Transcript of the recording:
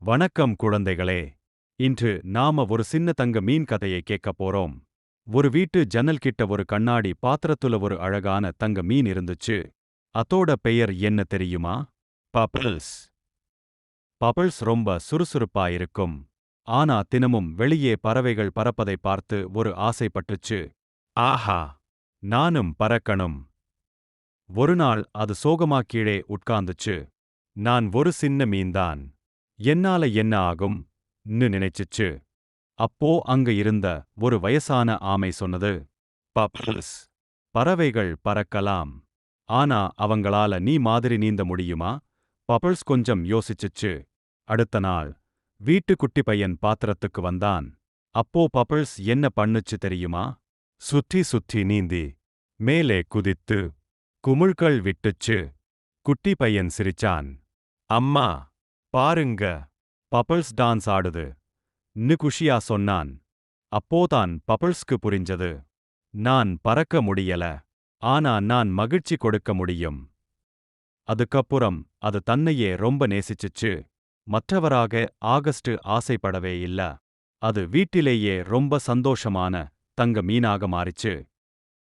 வணக்கம் குழந்தைகளே. இன்று நாம ஒரு சின்ன தங்க மீன் கதையை கேட்கப் போறோம். ஒரு வீட்டு ஜன்னல் கிட்ட ஒரு கண்ணாடி பாத்திரத்துல ஒரு அழகான தங்க மீன் இருந்துச்சு. அதோட பெயர் என்ன தெரியுமா? பப்பிள்ஸ். பப்பிள்ஸ் ரொம்ப சுறுசுறுப்பா இருக்கும். ஆனா தினமும் வெளியே பறவைகள் பறப்பதை பார்த்து ஒரு ஆசைப்பட்டுச்சு. ஆஹா, நானும் பறக்கணும். ஒரு நாள் அது சோகமா கீழே உட்கார்ந்துச்சு. நான் ஒரு சின்ன மீன்தான். என்னால என்ன ஆகும் ன்னு நினைச்சுச்சு. அப்போ அங்க இருந்த ஒரு வயசான ஆமை சொன்னது, பப்பிள்ஸ், பறவைகள் பறக்கலாம். ஆனா அவங்களால நீ மாதிரி நீந்த முடியுமா? பப்பிள்ஸ் கொஞ்சம் யோசிச்சுச்சு. அடுத்த நாள் வீட்டு குட்டி பையன் பாத்திரத்துக்கு வந்தான். அப்போ பப்பிள்ஸ் என்ன பண்ணுச்சு தெரியுமா? சுற்றி சுற்றி நீந்தி மேலே குதித்து குமிழ்கள் விட்டுச்சு. குட்டி பையன் சிரிச்சான். அம்மா, பாருங்க, பப்பிள்ஸ் டான்ஸ் ஆடுது ன்னு குஷியா சொன்னான். அப்போதான் பப்பிள்ஸ்க்கு புரிஞ்சது. நான் பறக்க முடியல, ஆனா நான் மகிழ்ச்சி கொடுக்க முடியும். அதுக்கப்புறம் அது தன்னையே ரொம்ப நேசிச்சுச்சு. மற்றவராக ஆகஸ்ட் ஆசைப்படவே இல்ல. அது வீட்டிலேயே ரொம்ப சந்தோஷமான தங்க மீனாக மாறிச்சு.